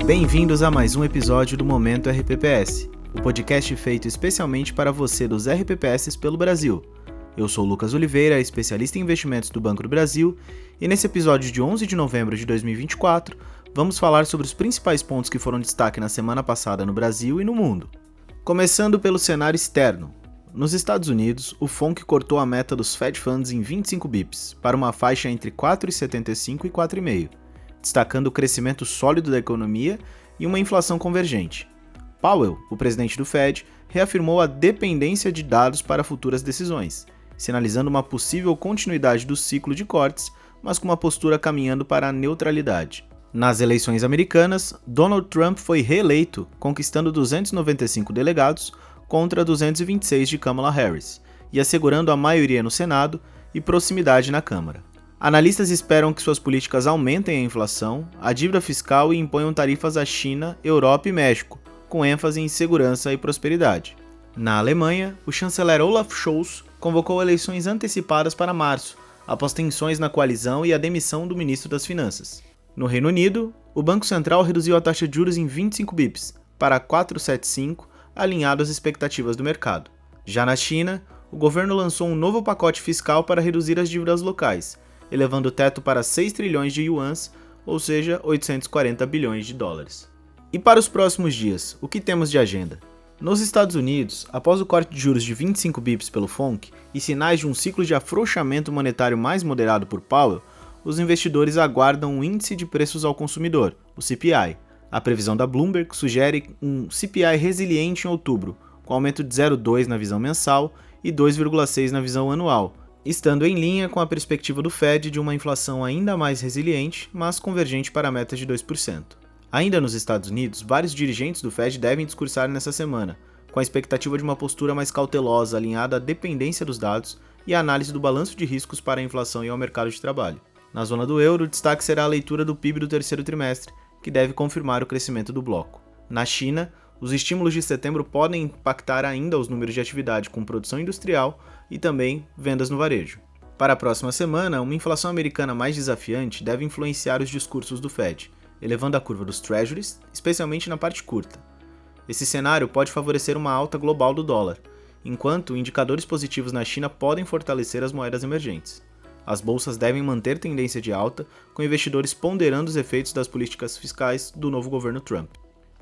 Bem-vindos a mais um episódio do Momento RPPS, o podcast feito especialmente para você dos RPPS pelo Brasil. Eu sou Lucas Oliveira, especialista em investimentos do Banco do Brasil, e nesse episódio de 11 de novembro de 2024, vamos falar sobre os principais pontos que foram destaque na semana passada no Brasil e no mundo. Começando pelo cenário externo. Nos Estados Unidos, o FONC cortou a meta dos Fed Funds em 25 bips, para uma faixa entre 4,75 e 4,5, destacando o crescimento sólido da economia e uma inflação convergente. Powell, o presidente do Fed, reafirmou a dependência de dados para futuras decisões, sinalizando uma possível continuidade do ciclo de cortes, mas com uma postura caminhando para a neutralidade. Nas eleições americanas, Donald Trump foi reeleito, conquistando 295 delegados contra 226 de Kamala Harris, e assegurando a maioria no Senado e proximidade na Câmara. Analistas esperam que suas políticas aumentem a inflação, a dívida fiscal e imponham tarifas à China, Europa e México, com ênfase em segurança e prosperidade. Na Alemanha, o chanceler Olaf Scholz convocou eleições antecipadas para março, após tensões na coalizão e a demissão do ministro das Finanças. No Reino Unido, o Banco Central reduziu a taxa de juros em 25 bips, para 4,75, alinhado às expectativas do mercado. Já na China, o governo lançou um novo pacote fiscal para reduzir as dívidas locais, elevando o teto para 6 trilhões de yuans, ou seja, 840 bilhões de dólares. E para os próximos dias, o que temos de agenda? Nos Estados Unidos, após o corte de juros de 25 bips pelo FONC e sinais de um ciclo de afrouxamento monetário mais moderado por Powell, os investidores aguardam um índice de preços ao consumidor, o CPI. A previsão da Bloomberg sugere um CPI resiliente em outubro, com aumento de 0,2 na visão mensal e 2,6 na visão anual, estando em linha com a perspectiva do Fed de uma inflação ainda mais resiliente, mas convergente para a meta de 2%. Ainda nos Estados Unidos, vários dirigentes do Fed devem discursar nessa semana, com a expectativa de uma postura mais cautelosa alinhada à dependência dos dados e à análise do balanço de riscos para a inflação e ao mercado de trabalho. Na zona do euro, o destaque será a leitura do PIB do terceiro trimestre, que deve confirmar o crescimento do bloco. Na China, os estímulos de setembro podem impactar ainda os números de atividade com produção industrial e também vendas no varejo. Para a próxima semana, uma inflação americana mais desafiante deve influenciar os discursos do Fed, elevando a curva dos treasuries, especialmente na parte curta. Esse cenário pode favorecer uma alta global do dólar, enquanto indicadores positivos na China podem fortalecer as moedas emergentes. As bolsas devem manter tendência de alta, com investidores ponderando os efeitos das políticas fiscais do novo governo Trump.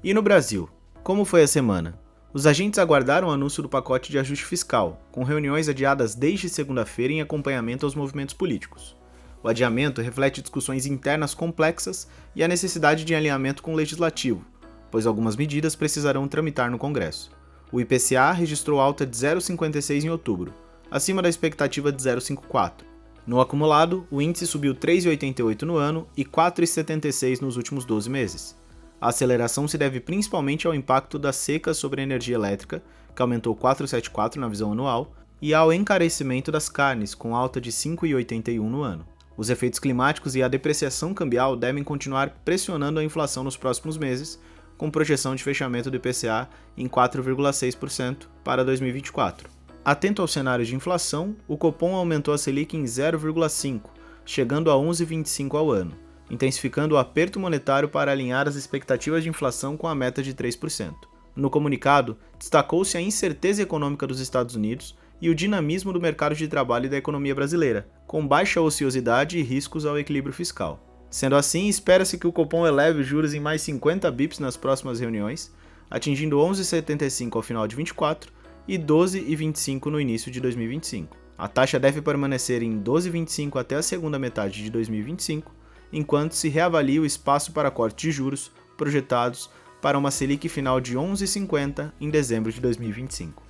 E no Brasil, como foi a semana? Os agentes aguardaram o anúncio do pacote de ajuste fiscal, com reuniões adiadas desde segunda-feira em acompanhamento aos movimentos políticos. O adiamento reflete discussões internas complexas e a necessidade de alinhamento com o legislativo, pois algumas medidas precisarão tramitar no Congresso. O IPCA registrou alta de 0,56 em outubro, acima da expectativa de 0,54. No acumulado, o índice subiu 3,88 no ano e 4,76 nos últimos 12 meses. A aceleração se deve principalmente ao impacto da seca sobre a energia elétrica, que aumentou 4,74 na visão anual, e ao encarecimento das carnes, com alta de 5,81 no ano. Os efeitos climáticos e a depreciação cambial devem continuar pressionando a inflação nos próximos meses, com projeção de fechamento do IPCA em 4,6% para 2024. Atento ao cenário de inflação, o Copom aumentou a Selic em 0,5, chegando a 11,25 ao ano, intensificando o aperto monetário para alinhar as expectativas de inflação com a meta de 3%. No comunicado, destacou-se a incerteza econômica dos Estados Unidos e o dinamismo do mercado de trabalho e da economia brasileira, com baixa ociosidade e riscos ao equilíbrio fiscal. Sendo assim, espera-se que o Copom eleve os juros em mais 50 bips nas próximas reuniões, atingindo 11,75 ao final de 2024 e 12,25 no início de 2025. A taxa deve permanecer em 12,25 até a segunda metade de 2025, enquanto se reavalia o espaço para cortes de juros projetados para uma Selic final de 11,50 em dezembro de 2025.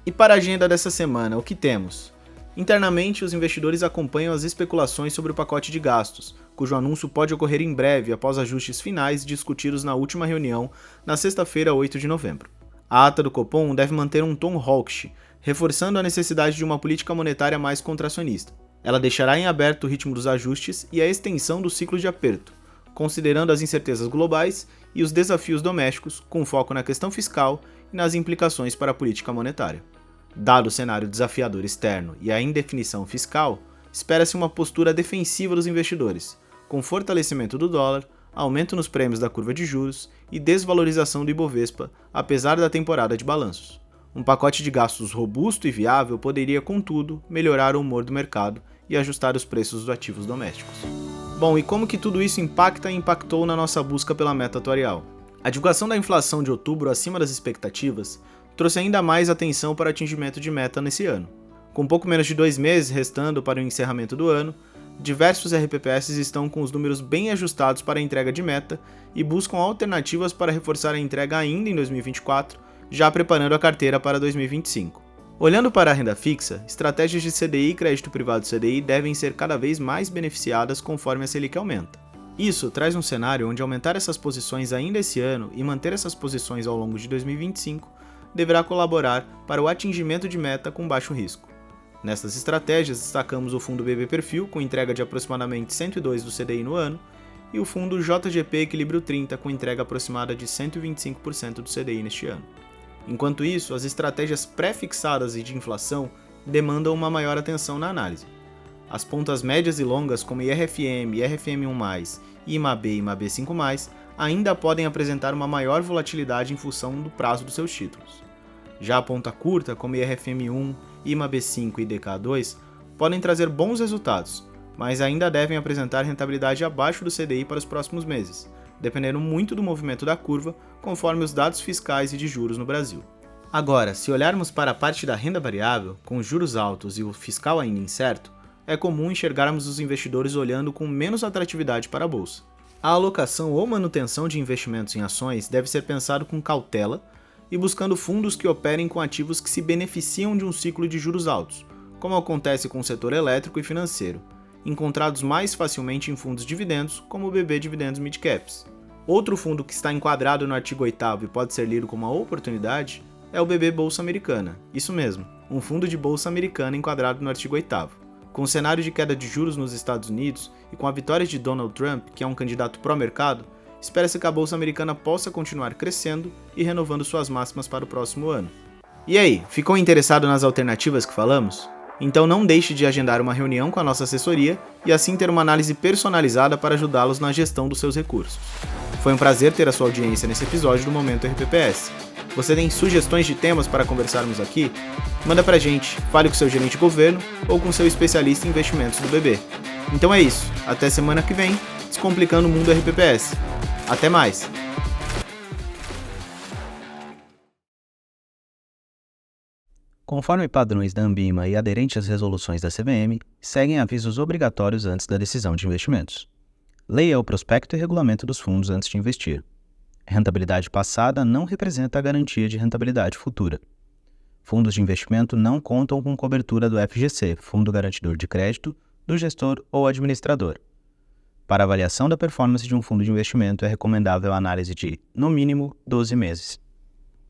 E para a agenda dessa semana, o que temos? Internamente, os investidores acompanham as especulações sobre o pacote de gastos, cujo anúncio pode ocorrer em breve após ajustes finais discutidos na última reunião, na sexta-feira, 8 de novembro. A ata do Copom deve manter um tom hawkish, reforçando a necessidade de uma política monetária mais contracionista. Ela deixará em aberto o ritmo dos ajustes e a extensão do ciclo de aperto, considerando as incertezas globais e os desafios domésticos, com foco na questão fiscal e nas implicações para a política monetária. Dado o cenário desafiador externo e a indefinição fiscal, espera-se uma postura defensiva dos investidores, com fortalecimento do dólar, aumento nos prêmios da curva de juros e desvalorização do Ibovespa, apesar da temporada de balanços. Um pacote de gastos robusto e viável poderia, contudo, melhorar o humor do mercado e ajustar os preços dos ativos domésticos. Bom, e como que tudo isso impacta e impactou na nossa busca pela meta atuarial? A divulgação da inflação de outubro acima das expectativas trouxe ainda mais atenção para o atingimento de meta nesse ano. Com pouco menos de 2 meses restando para o encerramento do ano, diversos RPPS estão com os números bem ajustados para a entrega de meta e buscam alternativas para reforçar a entrega ainda em 2024, já preparando a carteira para 2025. Olhando para a renda fixa, estratégias de CDI e crédito privado CDI devem ser cada vez mais beneficiadas conforme a Selic aumenta. Isso traz um cenário onde aumentar essas posições ainda esse ano e manter essas posições ao longo de 2025 deverá colaborar para o atingimento de meta com baixo risco. Nessas estratégias, destacamos o fundo BB Perfil, com entrega de aproximadamente 102 do CDI no ano, e o fundo JGP Equilíbrio 30, com entrega aproximada de 125% do CDI neste ano. Enquanto isso, as estratégias pré-fixadas e de inflação demandam uma maior atenção na análise. As pontas médias e longas, como IRFM, IRFM1+, IMAB e IMAB5+, ainda podem apresentar uma maior volatilidade em função do prazo dos seus títulos. Já a ponta curta, como IRFM1, IMAB5 e DK2, podem trazer bons resultados, mas ainda devem apresentar rentabilidade abaixo do CDI para os próximos meses, dependendo muito do movimento da curva, conforme os dados fiscais e de juros no Brasil. Agora, se olharmos para a parte da renda variável, com os juros altos e o fiscal ainda incerto, é comum enxergarmos os investidores olhando com menos atratividade para a bolsa. A alocação ou manutenção de investimentos em ações deve ser pensado com cautela e buscando fundos que operem com ativos que se beneficiam de um ciclo de juros altos, como acontece com o setor elétrico e financeiro, encontrados mais facilmente em fundos dividendos, como o BB Dividendos Midcaps. Outro fundo que está enquadrado no artigo 8º e pode ser lido como uma oportunidade é o BB Bolsa Americana, isso mesmo, um fundo de bolsa americana enquadrado no artigo 8º. Com o cenário de queda de juros nos Estados Unidos e com a vitória de Donald Trump, que é um candidato pró-mercado, espera-se que a bolsa americana possa continuar crescendo e renovando suas máximas para o próximo ano. E aí, ficou interessado nas alternativas que falamos? Então não deixe de agendar uma reunião com a nossa assessoria e assim ter uma análise personalizada para ajudá-los na gestão dos seus recursos. Foi um prazer ter a sua audiência nesse episódio do Momento RPPS. Você tem sugestões de temas para conversarmos aqui? Manda pra gente, fale com seu gerente de governo ou com seu especialista em investimentos do BB. Então é isso, até semana que vem, descomplicando o mundo RPPS. Até mais! Conforme padrões da Anbima e aderente às resoluções da CVM, seguem avisos obrigatórios antes da decisão de investimentos. Leia o prospecto e regulamento dos fundos antes de investir. Rentabilidade passada não representa a garantia de rentabilidade futura. Fundos de investimento não contam com cobertura do FGC, Fundo Garantidor de Crédito, do gestor ou administrador. Para avaliação da performance de um fundo de investimento é recomendável a análise de, no mínimo, 12 meses.